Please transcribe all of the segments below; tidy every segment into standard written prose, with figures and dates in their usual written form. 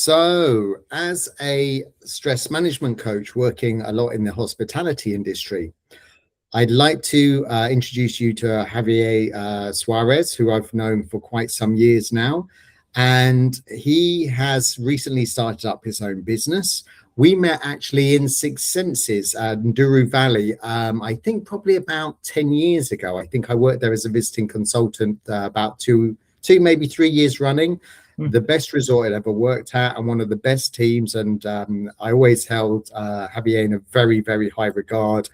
So, as a stress management coach working a lot in the hospitality industry, I'd like to introduce you to Javier Suarez, who I've known for quite some years now. And he has recently started up his own business. We met actually in Six Senses, Nduru Valley, I think probably about 10 years ago. I think I worked there as a visiting consultant about two, maybe 3 years running. The best resort I'd ever worked at and one of the best teams. And I always held Javier in a very, very high regard.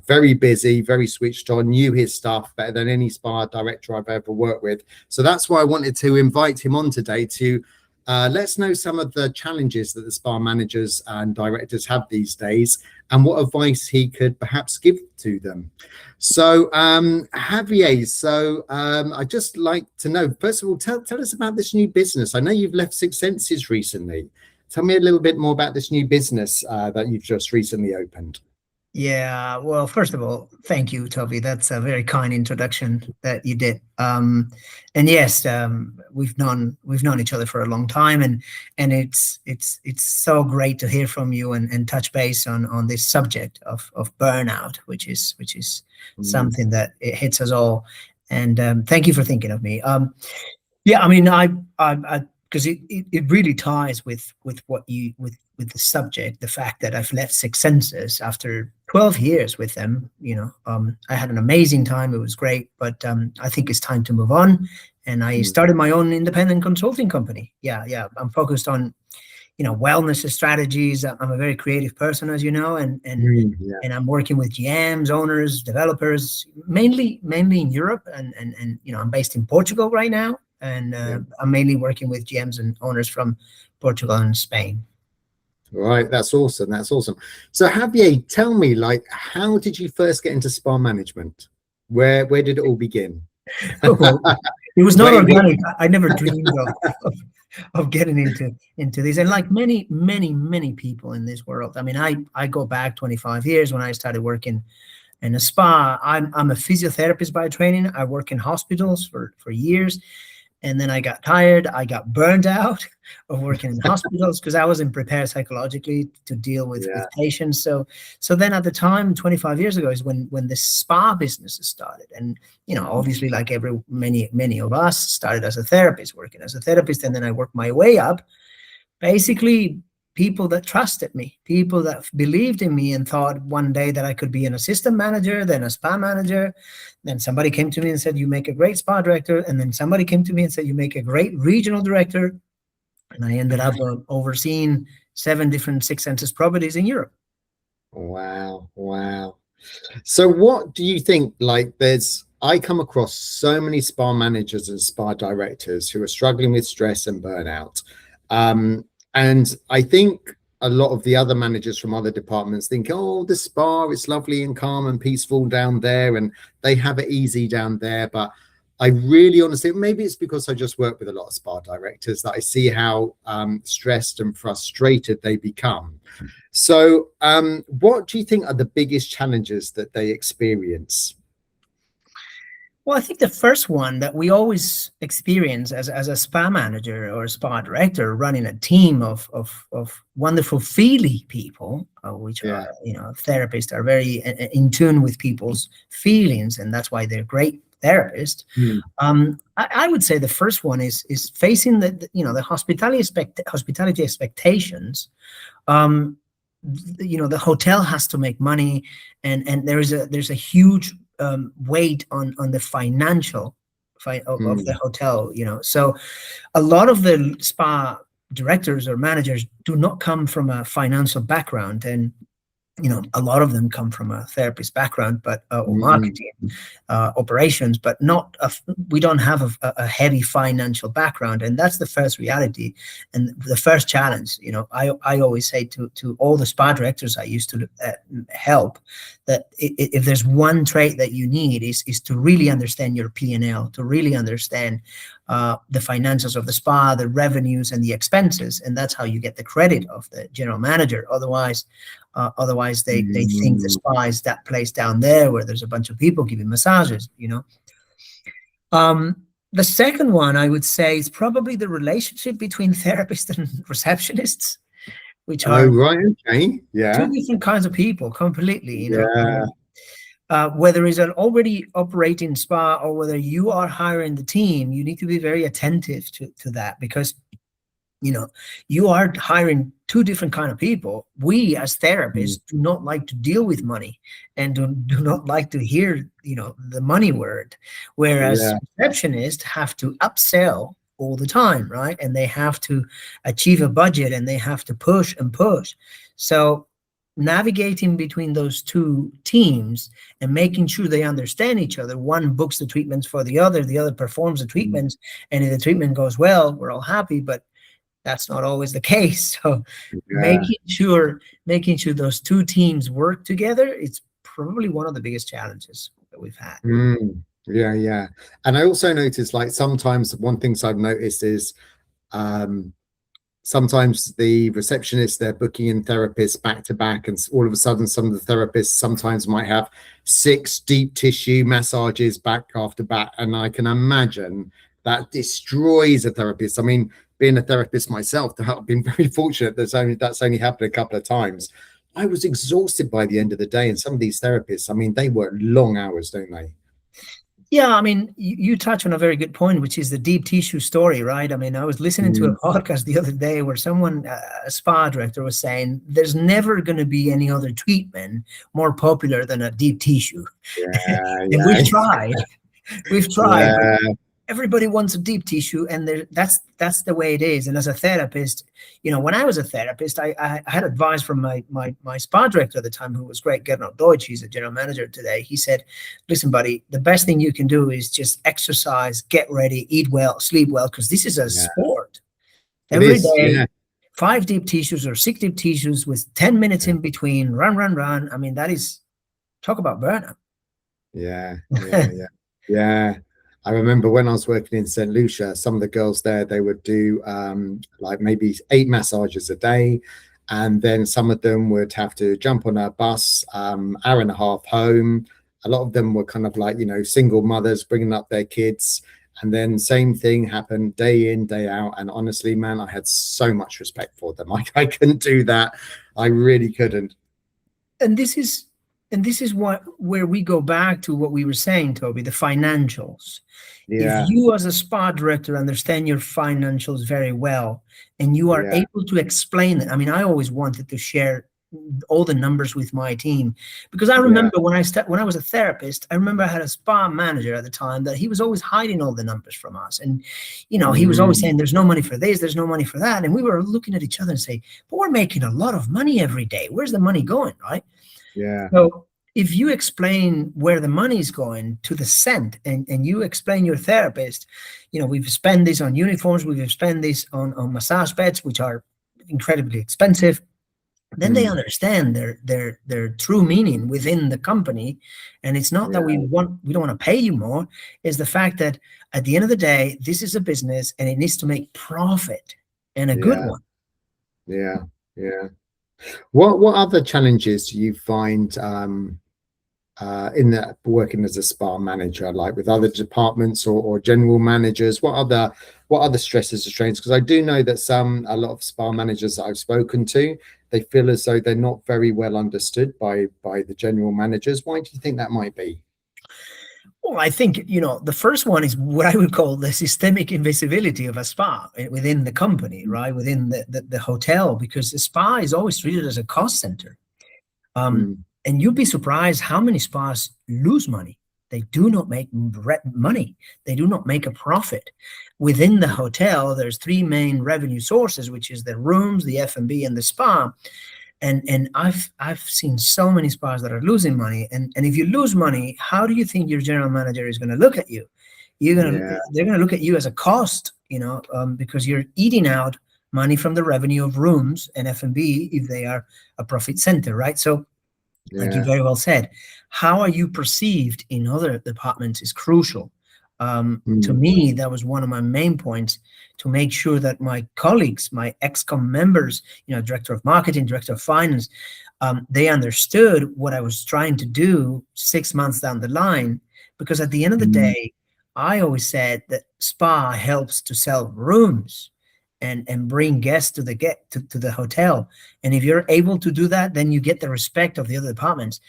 Very busy, very switched on, knew his stuff better than any spa director I've ever worked with. So that's why I wanted to invite him on today to let us know some of the challenges that the spa managers and directors have these days and what advice he could perhaps give to them. So Javier, I'd just like to know, first of all, tell us about this new business. I know you've left Six Senses recently. Tell me a little bit more about this new business that you've just recently opened. Yeah, well, first of all, thank you, Toby. That's a very kind introduction that you did. And yes, we've known each other for a long time, and it's so great to hear from you and touch base on this subject of burnout, which is something that it hits us all. And thank you for thinking of me. Yeah, I mean, I because it really ties with what you with the subject, the fact that I've left Six Senses after 12 years with them. I had an amazing time. It was great, but I think it's time to move on. And I started my own independent consulting company. Yeah. I'm focused on, wellness strategies. I'm a very creative person, as you know, and I'm working with GMs, owners, developers, mainly in Europe. And I'm based in Portugal right now. And I'm mainly working with GMs and owners from Portugal and Spain. Right, that's awesome. So Javier, tell me, how did you first get into spa management? Where did it all begin? It was not organic. I never dreamed of getting into this. And like many people in this world, I mean, I go back 25 years when I started working in a spa. I'm a physiotherapist by training. I work in hospitals for years. And then I got tired. I got burned out of working in hospitals because I wasn't prepared psychologically to deal with patients. So then at the time, 25 years ago, is when the spa business started. And, obviously, like many of us started as a therapist, working as a therapist. And then I worked my way up. Basically, people that trusted me, people that believed in me and thought one day that I could be an assistant manager, then a spa manager. Then somebody came to me and said, you make a great spa director. And then somebody came to me and said, you make a great regional director. And I ended up overseeing 7 different Six Senses properties in Europe. Wow. So what do you think, I come across so many spa managers and spa directors who are struggling with stress and burnout. And I think a lot of the other managers from other departments think, oh, the spa, it's lovely and calm and peaceful down there, and they have it easy down there. But I really honestly, maybe it's because I just work with a lot of spa directors that I see how stressed and frustrated they become. So what do you think are the biggest challenges that they experience? Well, I think the first one that we always experience as a spa manager or a spa director running a team of wonderful feely people, which are, therapists are very in tune with people's feelings, and that's why they're great therapists. I would say the first one is facing the hospitality expectations. The hotel has to make money, and there's a huge weight on the financial of the hotel, So a lot of the spa directors or managers do not come from a financial background, and a lot of them come from a therapist background, but or marketing, operations, but we don't have a heavy financial background, and that's the first reality and the first challenge. I always say to all the spa directors I used to help that if there's one trait that you need is to really understand your P&L, to really understand the financials of the spa, the revenues and the expenses, and that's how you get the credit of the general manager. Otherwise they think the spa is that place down there where there's a bunch of people giving massages, The second one, I would say, is probably the relationship between therapists and receptionists, which Oh, are right. Okay. two Yeah. different kinds of people completely, Yeah. whether it's an already operating spa or whether you are hiring the team, you need to be very attentive to that, because you are hiring two different kind of people. We as therapists Mm. do not like to deal with money, and do not like to hear the money word, whereas Yeah. receptionists have to upsell all the time, right? And they have to achieve a budget, and they have to push and push. So navigating between those two teams and making sure they understand each other, one books the treatments for the other performs the Mm. treatments, and if the treatment goes well, we're all happy. But that's not always the case. So Yeah. making sure those two teams work together, it's probably one of the biggest challenges that we've had. Mm. Yeah. Yeah. And I also noticed, like, sometimes one things I've noticed is um sometimes the receptionists, they're booking in therapists back to back, and all of a sudden some of the therapists sometimes might have 6 deep tissue massages back after back, and I can imagine that destroys a therapist. I mean, being a therapist myself, I've been very fortunate that's only happened a couple of times. I was exhausted by the end of the day, and some of these therapists, I mean, they work long hours, don't they? Yeah, I mean, you touch on a very good point, which is the deep tissue story, right? I mean, I was listening to a podcast the other day where someone, a spa director, was saying there's never going to be any other treatment more popular than a deep tissue. Yeah. And Yeah. we've tried, but Yeah. everybody wants a deep tissue, and that's the way it is. And as a therapist, when I was a therapist, I had advice from my spa director at the time, who was great, Gernot Deutsch. He's a general manager today. He said, listen, buddy, the best thing you can do is just exercise, get ready, eat well, sleep well, because this is a Yeah. sport. It Every is. day, Yeah. 5 deep tissues or 6 deep tissues with 10 minutes Yeah. in between, run. I mean, that is, talk about burnout. Yeah. Yeah. Yeah. Yeah. I remember when I was working in St. Lucia, some of the girls there, they would do like maybe 8 massages a day. And then some of them would have to jump on a bus, hour and a half home. A lot of them were kind of like, single mothers bringing up their kids. And then same thing happened day in, day out. And honestly, man, I had so much respect for them. I couldn't do that. I really couldn't. And this is where we go back to what we were saying, Toby, the financials. Yeah. If you as a spa director understand your financials very well, and you are Yeah. able to explain it. I mean, I always wanted to share all the numbers with my team, because I remember when I was a therapist, I remember I had a spa manager at the time that he was always hiding all the numbers from us. And, he was always saying, there's no money for this, there's no money for that. And we were looking at each other and say, but we're making a lot of money every day. Where's the money going, right? Yeah. So if you explain where the money is going to the cent, and you explain your therapist, we've spent this on uniforms, we've spent this on massage beds, which are incredibly expensive, then they understand their true meaning within the company. And it's not that we don't want to pay you more. It's the fact that at the end of the day, this is a business and it needs to make profit, and a good one. Yeah. Yeah. What other challenges do you find in the working as a spa manager, like with other departments or general managers? What other stresses or strains? Because I do know that a lot of spa managers that I've spoken to, they feel as though they're not very well understood by the general managers. Why do you think that might be? Well, I think, the first one is what I would call the systemic invisibility of a spa within the company, right? Within the hotel, because the spa is always treated as a cost center. And you'd be surprised how many spas lose money. They do not make money. They do not make a profit. Within the hotel, there's 3 main revenue sources, which is the rooms, the F&B, and the spa. And I've seen so many spas that are losing money. And if you lose money, how do you think your general manager is going to look at you? They're going to look at you as a cost, because you're eating out money from the revenue of rooms and F&B if they are a profit center, right? So, like you very well said, how are you perceived in other departments is crucial. To me, that was one of my main points, to make sure that my colleagues, my ex-com members, director of marketing, director of finance, they understood what I was trying to do 6 months down the line. Because at the end of the day, I always said that spa helps to sell rooms and bring guests to the hotel. And if you're able to do that, then you get the respect of the other departments.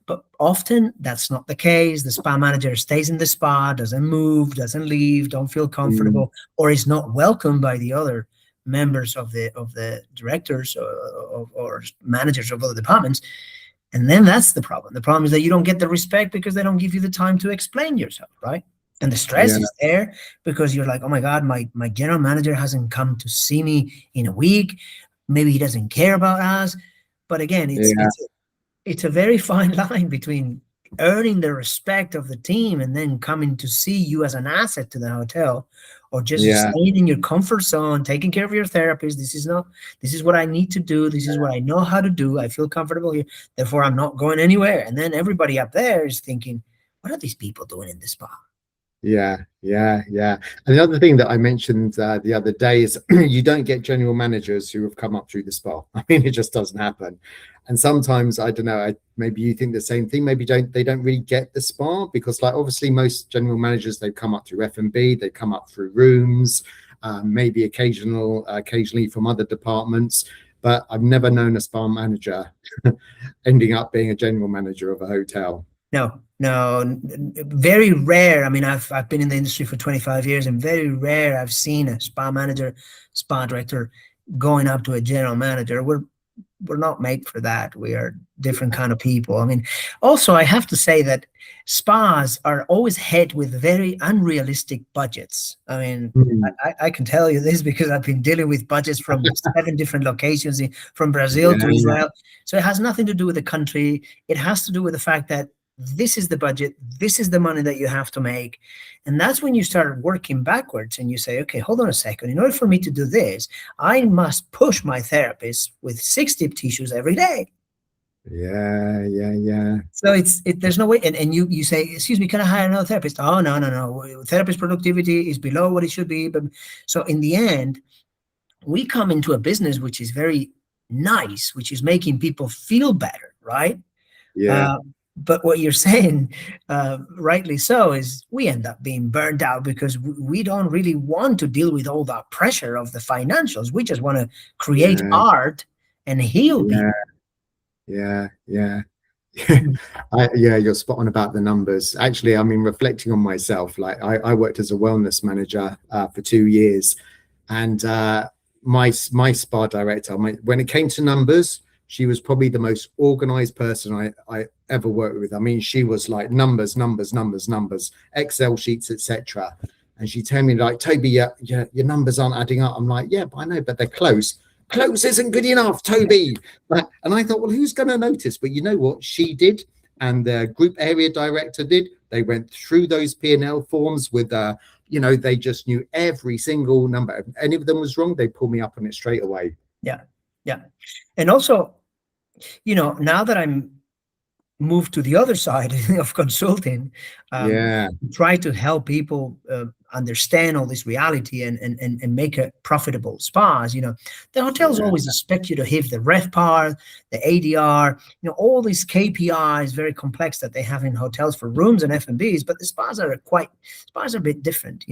But often that's not the case. The spa manager stays in the spa, doesn't move, doesn't leave, don't feel Mm, comfortable, or is not welcomed by the other members of the directors or managers of other departments. And then that's the problem. The problem is that you don't get the respect because they don't give you the time to explain yourself, right? And the stress yeah, is there because you're like, oh my God, my general manager hasn't come to see me in a week. Maybe he doesn't care about us. But again, yeah, it's a very fine line between earning the respect of the team and then coming to see you as an asset to the hotel, or just yeah, staying in your comfort zone, taking care of your therapist. This is what I need to do. This is what I know how to do. I feel comfortable here. Therefore, I'm not going anywhere. And then everybody up there is thinking, what are these people doing in the spa? yeah. And the other thing that I mentioned the other day is you don't get general managers who have come up through the spa. I mean, it just doesn't happen. And sometimes, I don't know, maybe you think the same thing. Maybe they don't really get the spa because, like, obviously most general managers, they've come up through F&B, they come up through rooms, maybe occasionally from other departments. But I've never known a spa manager ending up being a general manager of a hotel. No, very rare. I mean, I've been in the industry for 25 years, and very rare I've seen a spa manager, spa director going up to a general manager. We're not made for that. We are different kind of people. I mean, also I have to say that spas are always hit with very unrealistic budgets. I mean, Mm. I can tell you this because I've been dealing with budgets from 7 different locations, from Brazil to Yeah, Israel. So it has nothing to do with the country. It has to do with the fact that this is the budget, this is the money that you have to make. And that's when you start working backwards and you say, okay, hold on a second. In order for me to do this, I must push my therapist with 60 tissues every day. yeah. So there's no way. And you say, excuse me, can I hire another therapist? Oh, no. Therapist productivity is below what it should be. But so in the end, we come into a business which is very nice, which is making people feel better, right? Yeah, Uh, but what you're saying, rightly so, is we end up being burned out because we don't really want to deal with all that pressure of the financials. We just want to create yeah, art and heal yeah, people. yeah. Yeah, you're spot on about the numbers. Actually, I mean, reflecting on myself, like I worked as a wellness manager for 2 years, and my spa director, when it came to numbers, she was probably the most organized person I ever worked with. I mean, she was like numbers, Excel sheets, etc. And she told me, like, Toby, your numbers aren't adding up. I'm like, yeah, but I know, but they're close. Close isn't good enough, Toby. And I thought, well, who's going to notice? But you know what? She did, and the group area director did. They went through those P&L forms with, they just knew every single number. If any of them was wrong, they pulled me up on it straight away. Yeah. And also, now that I'm moved to the other side of consulting, Yeah, try to help people understand all this reality and make a profitable spas. The hotels yeah, always expect you to hit the RevPAR, the ADR, all these KPIs, very complex that they have in hotels for rooms and F&Bs, but the spas are a bit different.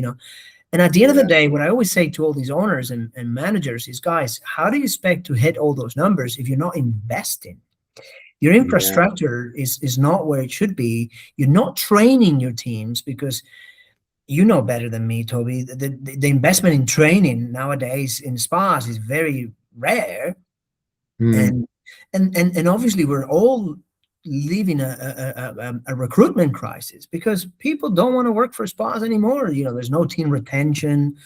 And at the end of the yeah, day, what I always say to all these owners and managers is, guys, how do you expect to hit all those numbers if you're not investing? Your yeah, infrastructure is not where it should be. You're not training your teams because you know better than me, Toby. The investment in training nowadays in spas is very rare, mm, and obviously we're all living a recruitment crisis because people don't want to work for spas anymore. There's no team retention.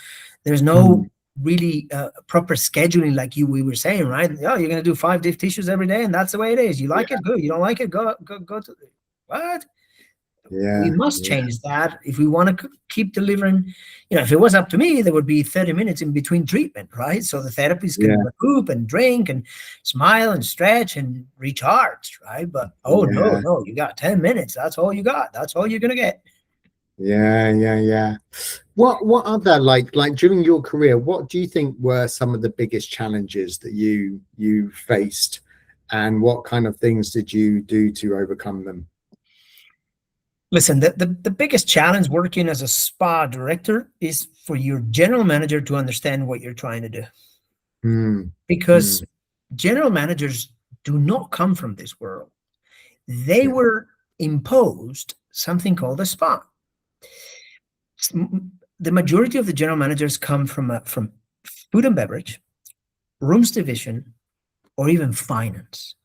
There's no mm, really proper scheduling, like we were saying, right? Oh, you're going to do 5 diff tissues every day, and that's the way it is. You like yeah, it, good. You don't like it, go to what? We yeah, must yeah, change that if we want to keep delivering. If it was up to me, there would be 30 minutes in between treatment, right? So the therapist can yeah, recoup and drink and smile and stretch and recharge, right? But oh yeah, no, you got 10 minutes. That's all you got. That's all you're going to get. yeah. What other, like during your career, what do you think were some of the biggest challenges that you faced, and what kind of things did you do to overcome them? Listen, the biggest challenge working as a spa director is for your general manager to understand what you're trying to do. Mm, Because mm, general managers do not come from this world. They yeah. were imposed something called a spa. The majority of the general managers come from food and beverage, rooms division, or even finance.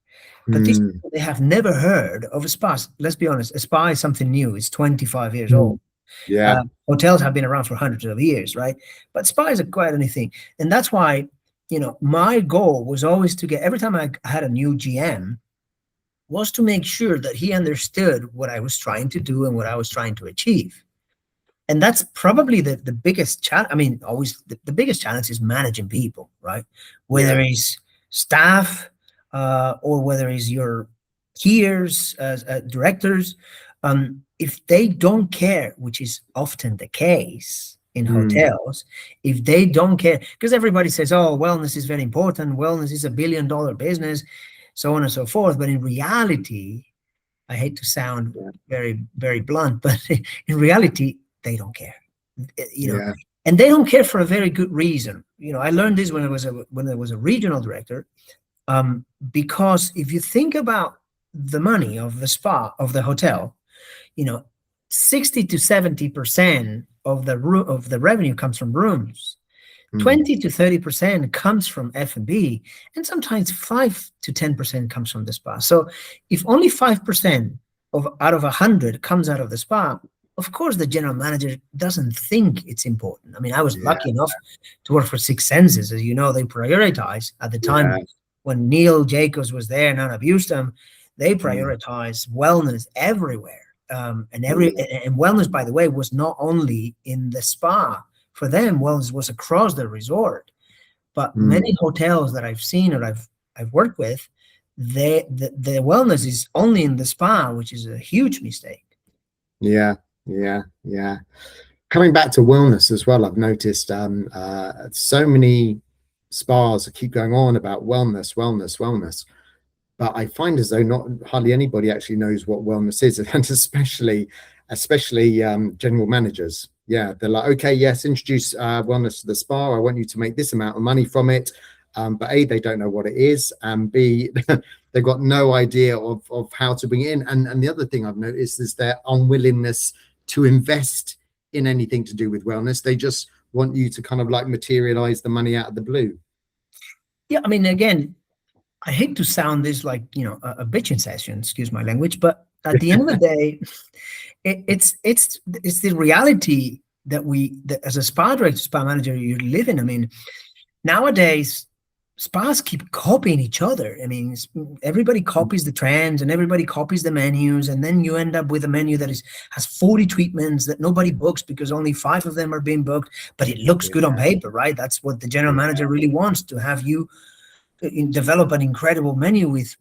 But these Mm, people, they have never heard of a spa. Let's be honest, a spa is something new. It's 25 years mm, old. yeah. Hotels have been around for hundreds of years, right? But spa is quite anything. And that's why, my goal was always to get, every time I had a new GM, was to make sure that he understood what I was trying to do and what I was trying to achieve. And that's probably the biggest challenge. I mean, always the biggest challenge is managing people, right? Yeah. Whether it's staff, or whether it's your peers as directors, if they don't care, which is often the case in Mm, hotels, if they don't care, because everybody says, "Oh, wellness is very important. Wellness is $1 billion business," so on and so forth. But in reality, I hate to sound yeah. very, very blunt, but in reality, they don't care. You know, Yeah. and they don't care for a very good reason. I learned this when I was a regional director, because if you think about the money of the spa of the hotel, you know, 60 to 70% of the revenue comes from rooms. Mm, 20 to 30% comes from F&B, and sometimes 5 to 10% comes from the spa. So if only 5% of out of 100 comes out of the spa, of course the general manager doesn't think it's important. I mean, I was yeah. lucky enough to work for Six Senses. As you know, they prioritize at the Yeah. time when Neil Jacobs was there and Anna Bustam, they Mm, prioritized wellness everywhere. yeah. And wellness, by the way, was not only in the spa. For them, wellness was across the resort. But Mm, many hotels that I've seen or I've worked with, the wellness is only in the spa, which is a huge mistake. yeah. Yeah. Yeah. Coming back to wellness as well, I've noticed so many spas keep going on about wellness, wellness, wellness. But I find as though not hardly anybody actually knows what wellness is, and especially general managers. Yeah, they're like, okay, yes, introduce wellness to the spa. I want you to make this amount of money from it. But A, they don't know what it is, and B, they've got no idea of how to bring it in. And the other thing I've noticed is their unwillingness to invest in anything to do with wellness. They just want you to kind of like materialize the money out of the blue. Yeah, I mean, again, I hate to sound this like a bitching session, excuse my language, but at the end of the day, it's the reality that as a spa director, spa manager, you live in. I mean, nowadays spas keep copying each other. I mean, everybody copies the trends and everybody copies the menus, and then you end up with a menu that has 40 treatments that nobody books because only 5 of them are being booked, but it looks good on Yeah, paper, right? That's what the general yeah, manager really wants, to have you develop an incredible menu with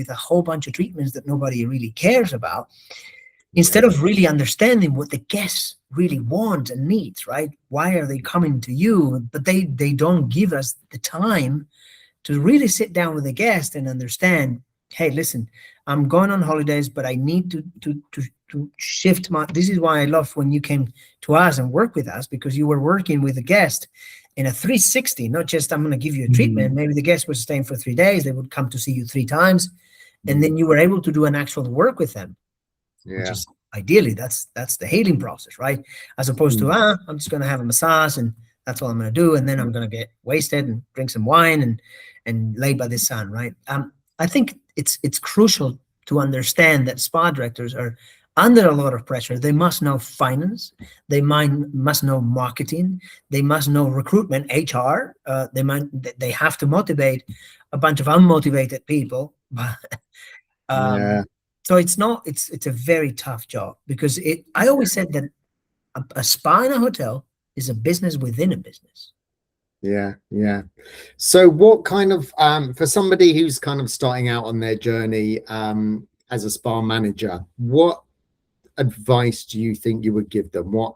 a whole bunch of treatments that nobody really cares about, instead yeah, of really understanding what the guests really want and needs, right? Why are they coming to you? But they don't give us the time to really sit down with the guest and understand, hey, listen, I'm going on holidays, but I need to shift my. This is why I love when you came to us and work with us, because you were working with the guest in a 360, not just I'm going to give you a treatment. mm, Maybe the guest was staying for 3 days, they would come to see you 3 times, and mm, then you were able to do an actual work with them, which yeah, is ideally that's the healing process, right? As opposed to mm, I'm just going to have a massage and that's all I'm going to do, and then I'm going to get wasted and drink some wine and lay by the sun, right? I think it's crucial to understand that spa directors are under a lot of pressure. They must know finance, must know marketing, they must know recruitment, HR. They have to motivate a bunch of unmotivated people. yeah, So it's a very tough job, because I always said that a spa in a hotel is a business within a business. yeah, yeah. So what kind of for somebody who's kind of starting out on their journey as a spa manager, what advice do you think you would give them? What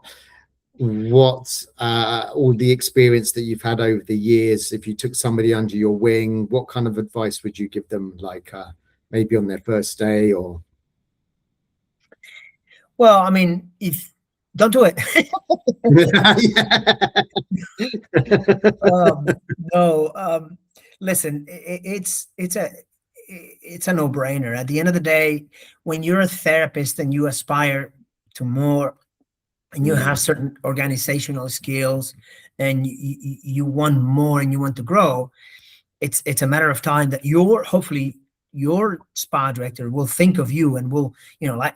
all the experience that you've had over the years, if you took somebody under your wing, what kind of advice would you give them, like maybe on their first day or Well, I mean, if don't do it. No, listen, it's a no-brainer. At the end of the day, when you're a therapist and you aspire to more, and you have certain organizational skills, and you want more and you want to grow, it's a matter of time that hopefully your spa director will think of you and will, like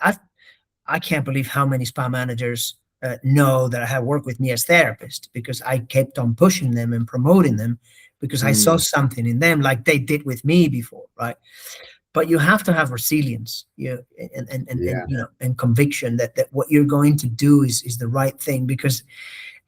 I can't believe how many spa managers know that I have worked with me as therapist, because I kept on pushing them and promoting them because I saw something in them like they did with me before, right? But you have to have resilience, and conviction that what you're going to do is the right thing. Because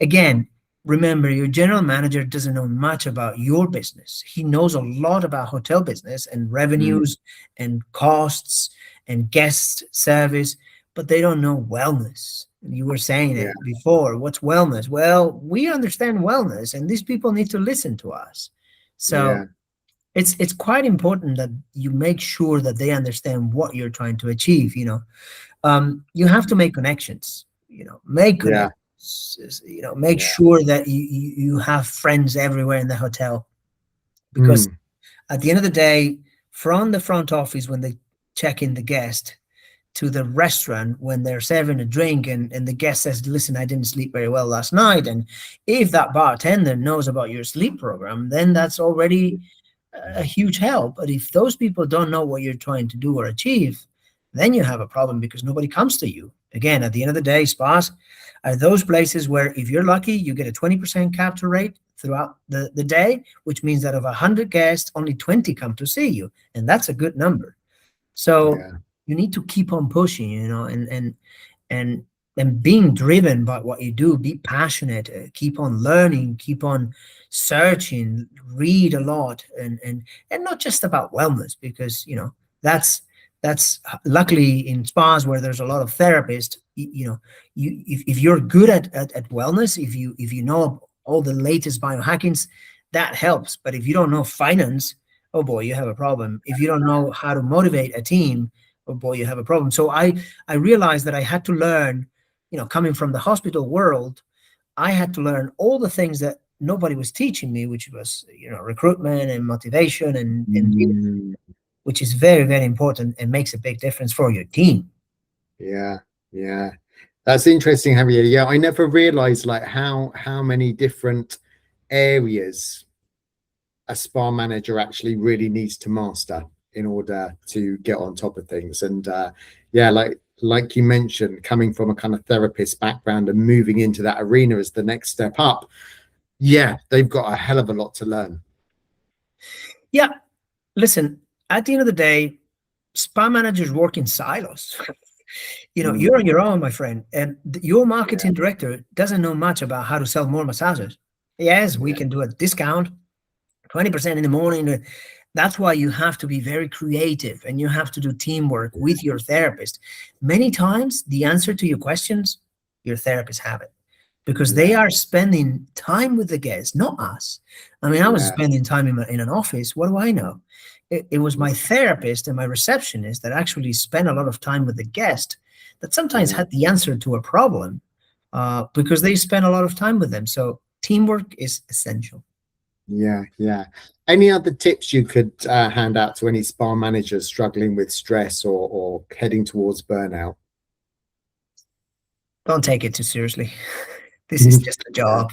again, remember, your general manager doesn't know much about your business. He knows a lot about hotel business and revenues and costs and guest service, but they don't know wellness. You were saying it before. What's wellness? Well, we understand wellness, and these people need to listen to us. So it's quite important that you make sure that they understand what you're trying to achieve. You have to make connections. Make connections. Make sure that you have friends everywhere in the hotel, because at the end of the day, from the front office when they check in the guest to the restaurant when they're serving a drink, and the guest says, listen, I didn't sleep very well last night, and if that bartender knows about your sleep program, then that's already a huge help. But if those people don't know what you're trying to do or achieve, then you have a problem, because nobody comes to you. Again, at the end of the day, spas are those places where, if you're lucky, you get a 20% capture rate throughout the day, which means that of 100 guests, only 20 come to see you, and that's a good number. So you need to keep on pushing, and being driven by what you do. Be passionate, keep on learning, keep on searching, read a lot, and not just about wellness, because that's luckily in spas where there's a lot of therapists. If you're good at wellness, if you know all the latest biohackings, that helps. But if you don't know finance, oh boy, you have a problem. If you don't know how to motivate a team, oh boy, you have a problem. So I realized that I had to learn, coming from the hospital world, I had to learn all the things that nobody was teaching me, which was, recruitment and motivation and which is very, very important and makes a big difference for your team. Yeah. That's interesting, Javier. Yeah, I never realized like how many different areas a spa manager actually really needs to master in order to get on top of things. And like you mentioned, coming from a kind of therapist background and moving into that arena as the next step up, they've got a hell of a lot to learn. Yeah, listen, at the end of the day, spa managers work in silos. You're on your own, my friend, and your marketing director doesn't know much about how to sell more massages. Yes, we can do a discount, 20% in the morning. That's why you have to be very creative, and you have to do teamwork with your therapist. Many times, the answer to your questions, your therapist have it, because they are spending time with the guests, not us. I mean, I was spending time in an office. What do I know? It was my therapist and my receptionist that actually spent a lot of time with the guest, that sometimes had the answer to a problem, because they spent a lot of time with them. So teamwork is essential. Yeah. Any other tips you could hand out to any spa managers struggling with stress or heading towards burnout? Don't take it too seriously. This is just a job.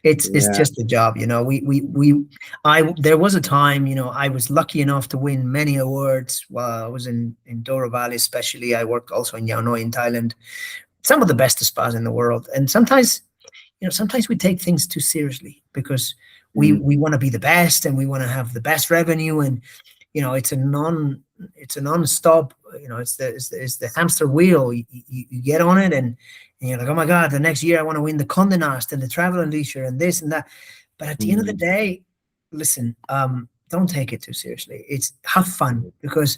It's just a job. There was a time, I was lucky enough to win many awards while I was in Dora Valley, especially. I worked also in Yau Noi in Thailand, some of the best spas in the world. And sometimes we take things too seriously, because we want to be the best, and we want to have the best revenue, and it's a non-stop. It's the hamster wheel. You get on it, and you're like, oh my God, the next year I want to win the Condé Nast and the Travel and Leisure and this and that. But at the end of the day, listen, don't take it too seriously. It's have fun, because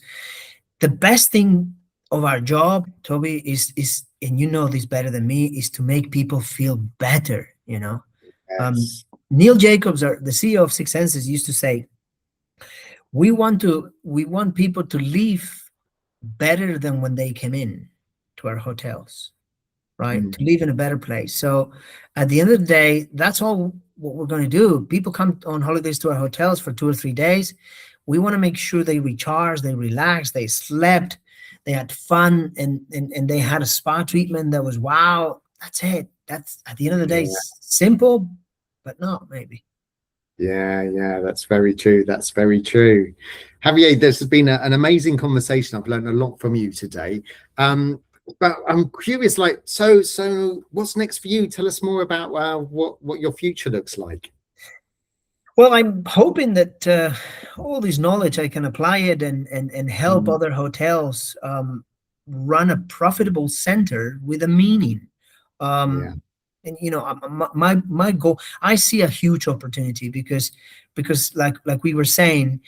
the best thing of our job, Toby, is and you know this better than me, is to make people feel better. Neil Jacobs, the CEO of Six Senses, used to say, we want people to leave better than when they came in. to our hotels, right? Mm. To live in a better place. So at the end of the day, that's all what we're going to do. People come on holidays to our hotels for 2 or 3 days. We want to make sure they recharge, they relax, they slept, they had fun, and they had a spa treatment that was wow. That's it. That's at the end of the day, Yeah. simple, but not maybe. Yeah, that's very true. That's very true. Javier, this has been an amazing conversation. I've learned a lot from you today. But I'm curious, like, so what's next for you? Tell us more about what your future looks like. Well, I'm hoping that all this knowledge I can apply it and help Mm. other hotels run a profitable center with a meaning. Yeah. And my goal, I see a huge opportunity because like we were saying,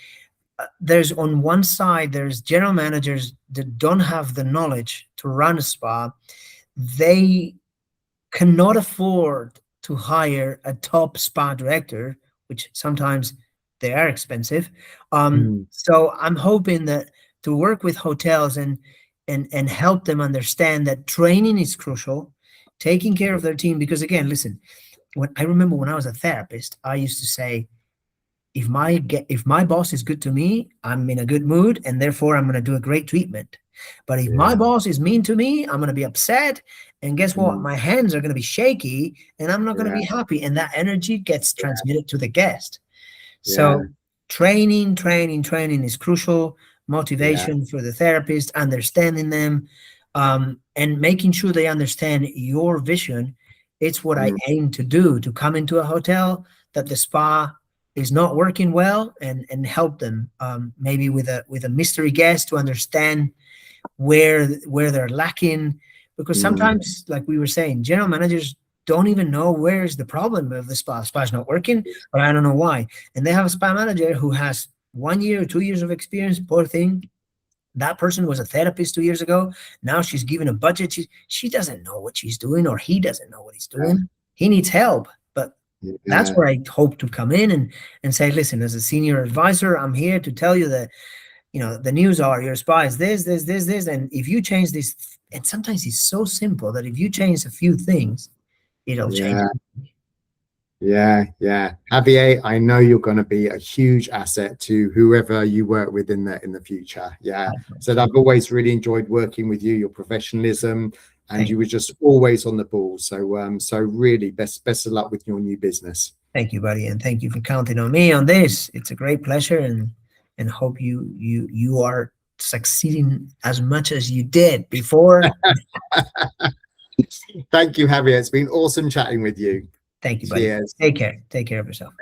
there's on one side there's general managers that don't have the knowledge to run a spa. They cannot afford to hire a top spa director, which sometimes they are expensive. Mm. So I'm hoping that to work with hotels and help them understand that training is crucial, taking care of their team. Because again, listen, when I remember when I was a therapist, I used to say, if my boss is good to me, I'm in a good mood, and therefore I'm going to do a great treatment. But if my Yeah. boss is mean to me, I'm going to be upset, and guess what? Mm. My hands are going to be shaky, and I'm not going to Yeah. be happy, and that energy gets transmitted to the guest. Yeah. So training is crucial. Yeah. Motivation for the therapist, understanding them, and making sure they understand your vision. It's what I Mm. aim to do, to come into a hotel that the spa is not working well, and help them, maybe with a mystery guest to understand where they're lacking. Because Mm. sometimes, like we were saying, general managers don't even know where's the problem of the spa. Spa's not working, but I don't know why. And they have a spa manager who has 1 year or 2 years of experience. Poor thing. That person was a therapist 2 years ago. Now she's given a budget. She doesn't know what she's doing, or he doesn't know what he's doing. He needs help. But that's Yeah. where I hope to come in and say, listen, as a senior advisor, I'm here to tell you that, the news are your spa is this, and if you change this, and sometimes it's so simple that if you change a few things, it'll change. Yeah. Yeah. Javier, I know you're going to be a huge asset to whoever you work with in the future. Yeah. So I've always really enjoyed working with you, your professionalism, and Thank you were just always on the ball. So really best of luck with your new business. Thank you, buddy, and thank you for counting on me on this. It's a great pleasure, and hope you are succeeding as much as you did before. Thank you, Javier. It's been awesome chatting with you. Thank you, buddy. Cheers. Take care of yourself.